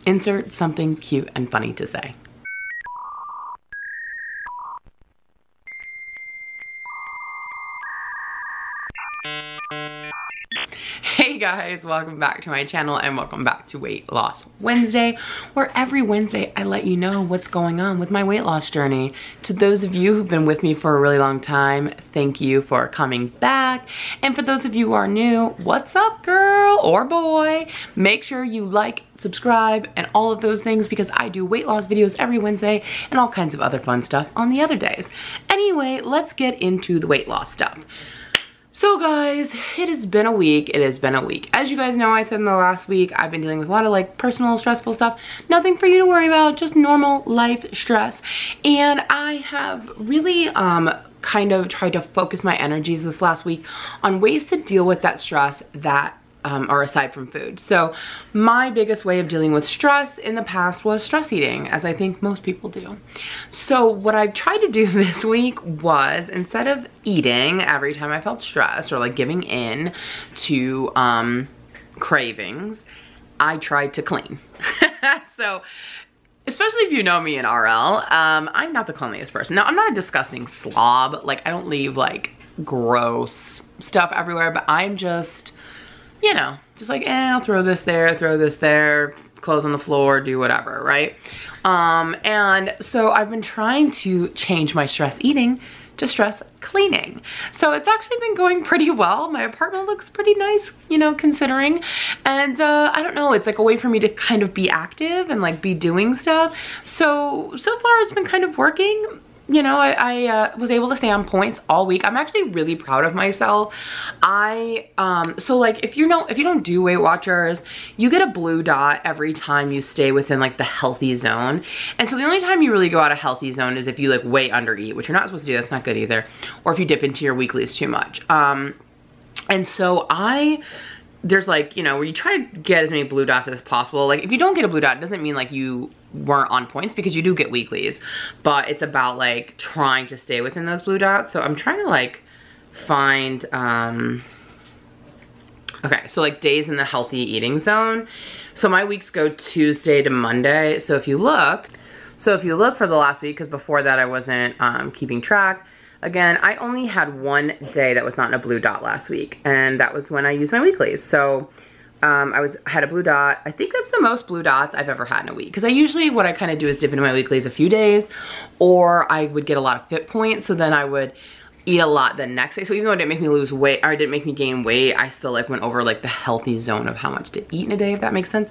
Insert something cute and funny to say. Hey guys, welcome back to my channel and welcome back to Weight Loss Wednesday, where every Wednesday I let you know what's going on with my weight loss journey. To those of you who've been with me for a really long time, thank you for coming back. And for those of you who are new, what's up girl or boy? Make sure you like, subscribe, and all of those things because I do weight loss videos every Wednesday and all kinds of other fun stuff on the other days. Anyway, let's get into the weight loss stuff. So guys, it has been a week. As you guys know, I said in the last week, I've been dealing with a lot of like personal stressful stuff. Nothing for you to worry about, just normal life stress. And I have really kind of tried to focus my energies this last week on ways to deal with that stress that are aside from food. So my biggest way of dealing with stress in the past was stress eating, as I think most people do. So what I've tried to do this week was, instead of eating every time I felt stressed or like giving in to cravings, I tried to clean. So especially if you know me in RL, I'm not the cleanliest person. Now, I'm not a disgusting slob. Like, I don't leave like gross stuff everywhere, but I'm just, you know, just like, I'll throw this there, clothes on the floor, do whatever, right? And so I've been trying to change my stress eating to stress cleaning. So it's actually been going pretty well. My apartment looks pretty nice, you know, considering. And I don't know, it's like a way for me to kind of be active and like be doing stuff. So far it's been kind of working. You know, I was able to stay on points all week. I'm actually really proud of myself. So like if you don't do Weight Watchers, you get a blue dot every time you stay within like the healthy zone. And so the only time you really go out of healthy zone is if you like way under eat, which you're not supposed to do, that's not good either. Or if you dip into your weeklies too much. And so there's like, you know, where you try to get as many blue dots as possible. Like if you don't get a blue dot, it doesn't mean like you weren't on points, because you do get weeklies, but it's about like trying to stay within those blue dots. So I'm trying to like find, okay, so like days in the healthy eating zone. So my weeks go Tuesday to Monday. So if you look for the last week, because before that I wasn't keeping track. Again, I only had one day that was not in a blue dot last week, and that was when I used my weeklies. So I had a blue dot. I think that's the most blue dots I've ever had in a week, because I usually, what I kind of do is dip into my weeklies a few days, or I would get a lot of fit points, so then I would eat a lot the next day. So even though it didn't make me lose weight, or it didn't make me gain weight, I still like went over like the healthy zone of how much to eat in a day, if that makes sense.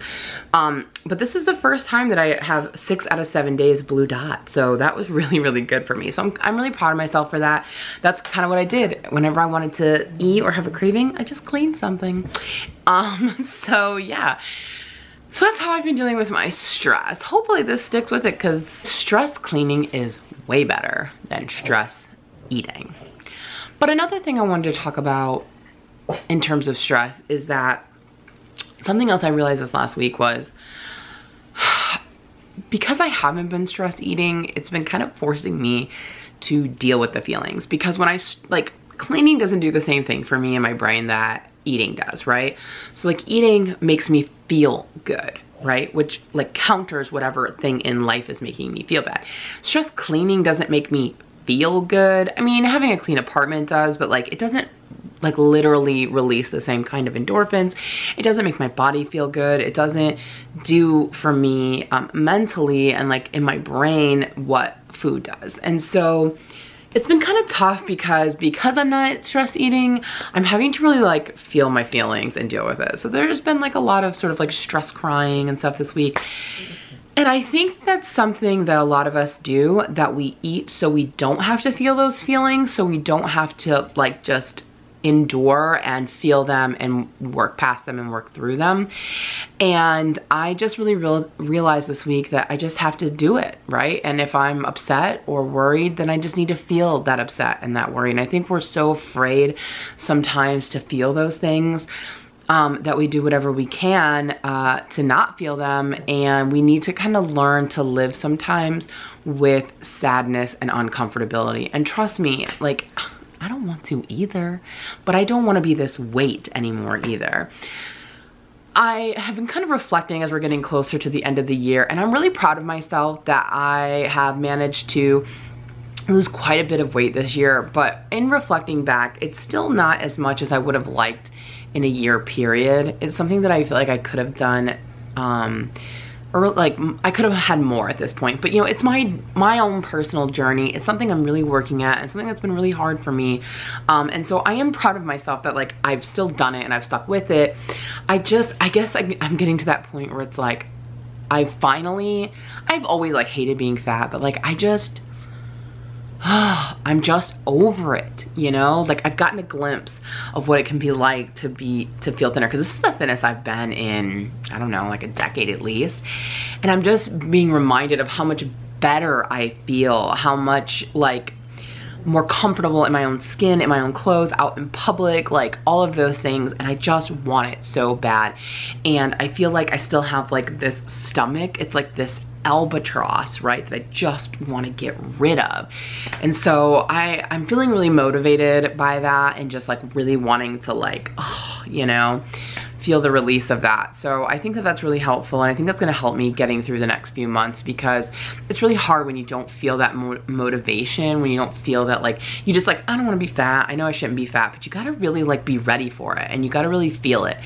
But this is the first time that I have 6 out of 7 days blue dot. So that was really, really good for me. So I'm really proud of myself for that. That's kind of what I did. Whenever I wanted to eat or have a craving, I just cleaned something. So yeah. So that's how I've been dealing with my stress. Hopefully this sticks with it, because stress cleaning is way better than stress eating. But another thing I wanted to talk about in terms of stress is that something else I realized this last week was, because I haven't been stress eating, it's been kind of forcing me to deal with the feelings. Because when cleaning doesn't do the same thing for me in my brain that eating does, right? So like eating makes me feel good, right? Which like counters whatever thing in life is making me feel bad. Stress cleaning doesn't make me feel good. I mean, having a clean apartment does, but like it doesn't like literally release the same kind of endorphins. It doesn't make my body feel good. It doesn't do for me mentally and like in my brain what food does. And so it's been kind of tough because I'm not stress eating, I'm having to really like feel my feelings and deal with it. So there's been like a lot of sort of like stress crying and stuff this week. And I think that's something that a lot of us do, that we eat so we don't have to feel those feelings, so we don't have to like just endure and feel them and work past them and work through them. And I just really realized this week that I just have to do it, right? And if I'm upset or worried, then I just need to feel that upset and that worry. And I think we're so afraid sometimes to feel those things, that we do whatever we can to not feel them. And we need to kind of learn to live sometimes with sadness and uncomfortability. And trust me, like, I don't want to either, but I don't want to be this weight anymore either. I have been kind of reflecting as we're getting closer to the end of the year, and I'm really proud of myself that I have managed to lose quite a bit of weight this year. But in reflecting back, it's still not as much as I would have liked in a year period. It's something that I feel like I could have done, or like I could have had more at this point. But you know, it's my own personal journey. It's something I'm really working at, and something that's been really hard for me. And so I am proud of myself that like I've still done it and I've stuck with it. I guess I'm getting to that point where it's like I've always like hated being fat, but like I'm just over it, you know? Like I've gotten a glimpse of what it can be like to feel thinner, because this is the thinnest I've been in, I don't know, like a decade at least. And I'm just being reminded of how much better I feel, how much like more comfortable in my own skin, in my own clothes, out in public, like all of those things. And I just want it so bad. And I feel like I still have like this stomach. It's like this albatross, right, that I just want to get rid of. And so I'm feeling really motivated by that, and just like really wanting to like, you know, feel the release of that. So I think that that's really helpful, and I think that's going to help me getting through the next few months, because it's really hard when you don't feel that motivation, when you don't feel that like, you just like, I don't want to be fat, I know I shouldn't be fat, but you got to really like be ready for it, and you got to really feel it.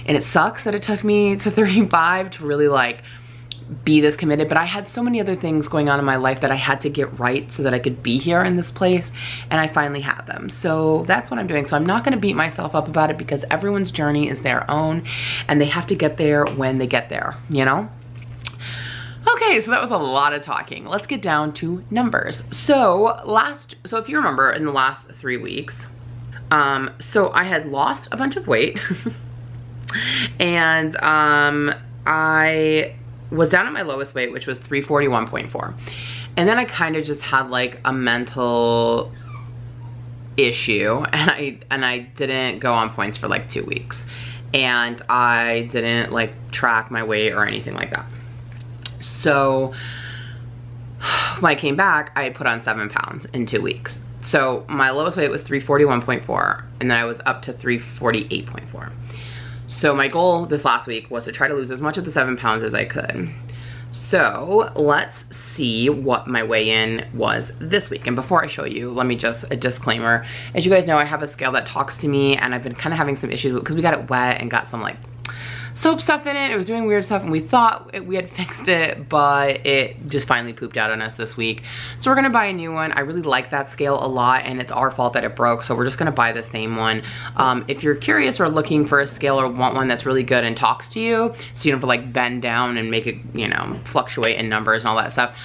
And it sucks that it took me to 35 to really like be this committed, but I had so many other things going on in my life that I had to get right so that I could be here in this place, and I finally had them. So that's what I'm doing. So I'm not going to beat myself up about it, because everyone's journey is their own, and they have to get there when they get there, you know? Okay, so that was a lot of talking. Let's get down to numbers. So if you remember, in the last 3 weeks, so I had lost a bunch of weight and I was down at my lowest weight, which was 341.4. And then I kind of just had like a mental issue, and I didn't go on points for like 2 weeks. And I didn't like track my weight or anything like that. So when I came back, I put on 7 pounds in 2 weeks. So my lowest weight was 341.4, and then I was up to 348.4. So my goal this last week was to try to lose as much of the 7 pounds as I could. So let's see what my weigh-in was this week. And before I show you, let me just, a disclaimer. As you guys know, I have a scale that talks to me, and I've been kind of having some issues because we got it wet and got some like soap stuff in it. It was doing weird stuff, and we thought we had fixed it, but it just finally pooped out on us this week. So we're gonna buy a new one. I really like that scale a lot, and it's our fault that it broke, so we're just gonna buy the same one. If you're curious or looking for a scale or want one that's really good and talks to you, so you don't have to like bend down and make it, you know, fluctuate in numbers and all that stuff,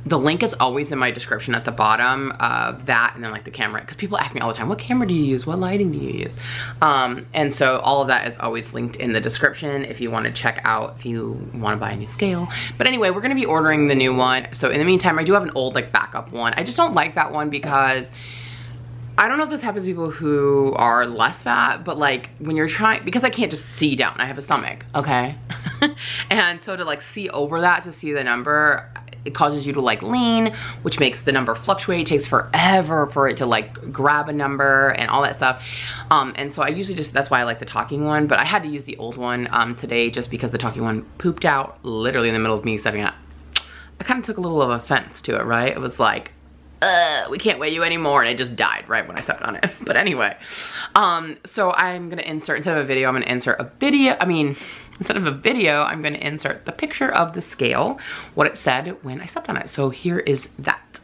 the link is always in my description at the bottom of that, and then like the camera, because people ask me all the time, what camera do you use? What lighting do you use? And so all of that is always linked in the description if you want to check out, if you want to buy a new scale. But anyway, we're going to be ordering the new one. So in the meantime, I do have an old like backup one. I just don't like that one because I don't know if this happens to people who are less fat, but like when you're trying, because I can't just see down, I have a stomach, okay? And so to like see over that to see the number, it causes you to like lean, which makes the number fluctuate. It takes forever for it to like grab a number and all that stuff. And so I usually just, that's why I like the talking one, but I had to use the old one today just because the talking one pooped out literally in the middle of me setting it up. I kind of took a little of offense to it, right? It was like, we can't weigh you anymore, and it just died right when I stepped on it. But anyway, so I'm gonna insert, instead of a video, I'm gonna insert a video, instead of a video, I'm gonna insert the picture of the scale, what it said when I stepped on it. So here is that.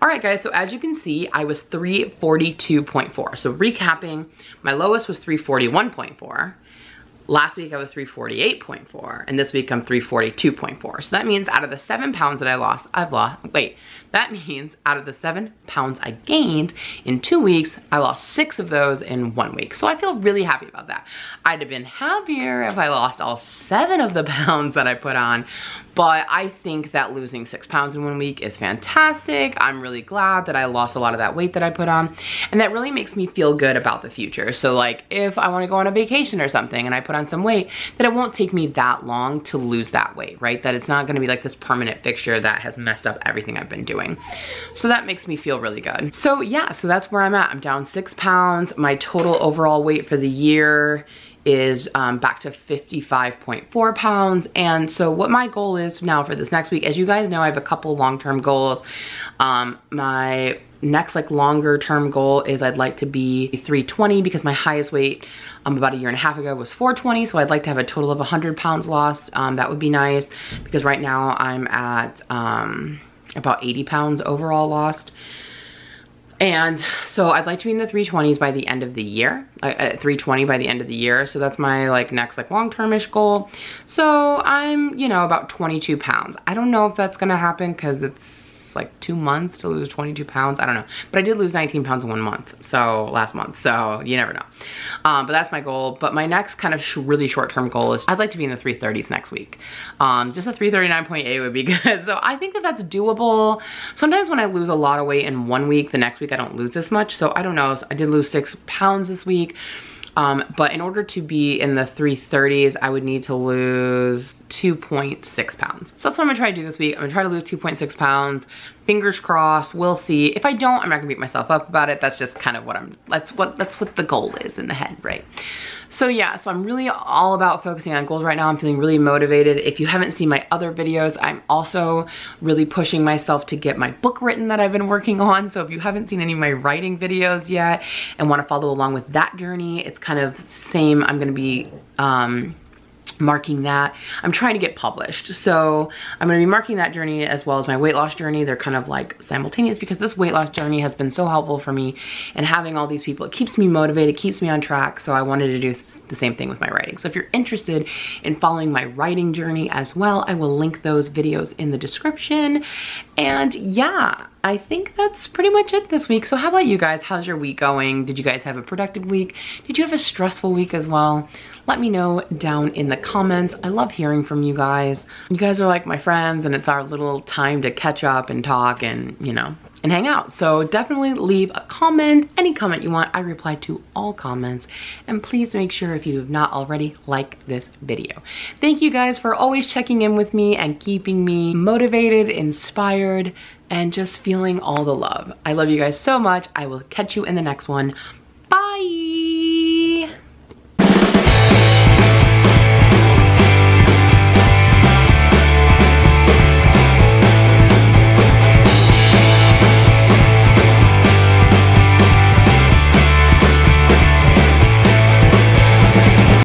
All right guys, so as you can see, I was 342.4. So recapping, my lowest was 341.4. Last week I was 348.4, and this week I'm 342.4. So that means out of the 7 pounds that that means out of the 7 pounds I gained in 2 weeks, I lost 6 of those in 1 week. So I feel really happy about that. I'd have been happier if I lost all 7 of the pounds that I put on, but I think that losing 6 pounds in 1 week is fantastic. I'm really glad that I lost a lot of that weight that I put on, and that really makes me feel good about the future. So like if I want to go on a vacation or something and I put on on some weight, that it won't take me that long to lose that weight, right? That it's not gonna be like this permanent fixture that has messed up everything I've been doing. So that makes me feel really good. So yeah, so that's where I'm at. I'm down 6 pounds. My total overall weight for the year is back to 55.4 pounds. And so what my goal is now for this next week, as you guys know, I have a couple long-term goals. My next like longer term goal is I'd like to be 320, because my highest weight about a year and a half ago was 420. So I'd like to have a total of 100 pounds lost. That would be nice, because right now I'm at about 80 pounds overall lost. And so I'd like to be in the 320s by the end of the year, at 320 by the end of the year. So that's my like next like long-term-ish goal. So I'm, you know, about 22 pounds. I don't know if that's gonna happen because it's like 2 months to lose 22 pounds. I don't know. But I did lose 19 pounds in 1 month. So last month. So you never know. But that's my goal. But my next kind of really short-term goal is I'd like to be in the 330s next week. Just a 339.8 would be good. So I think that that's doable. Sometimes when I lose a lot of weight in 1 week, the next week I don't lose as much. So I don't know. I did lose 6 pounds this week. But in order to be in the 330s, I would need to lose 2.6 pounds. So that's what I'm gonna try to do this week. I'm gonna try to lose 2.6 pounds. Fingers crossed, we'll see. If I don't, I'm not gonna beat myself up about it. That's just kind of that's what the goal is in the head, right? So yeah, so I'm really all about focusing on goals right now. I'm feeling really motivated. If you haven't seen my other videos, I'm also really pushing myself to get my book written that I've been working on. So if you haven't seen any of my writing videos yet and want to follow along with that journey, it's kind of the same. I'm gonna be marking that. I'm trying to get published. So I'm gonna be marking that journey as well as my weight loss journey. They're kind of like simultaneous, because this weight loss journey has been so helpful for me, and having all these people, it keeps me motivated, keeps me on track. So I wanted to do the same thing with my writing. So if you're interested in following my writing journey as well, I will link those videos in the description. And yeah, I think that's pretty much it this week. So how about you guys? How's your week going? Did you guys have a productive week? Did you have a stressful week as well? Let me know down in the comments. I love hearing from you guys. You guys are like my friends, and it's our little time to catch up and talk and, you know, and hang out. So definitely leave a comment, any comment you want. I reply to all comments. And please make sure, if you have not already, like this video. Thank you guys for always checking in with me and keeping me motivated, inspired, and just feeling all the love. I love you guys so much. I will catch you in the next one. Bye.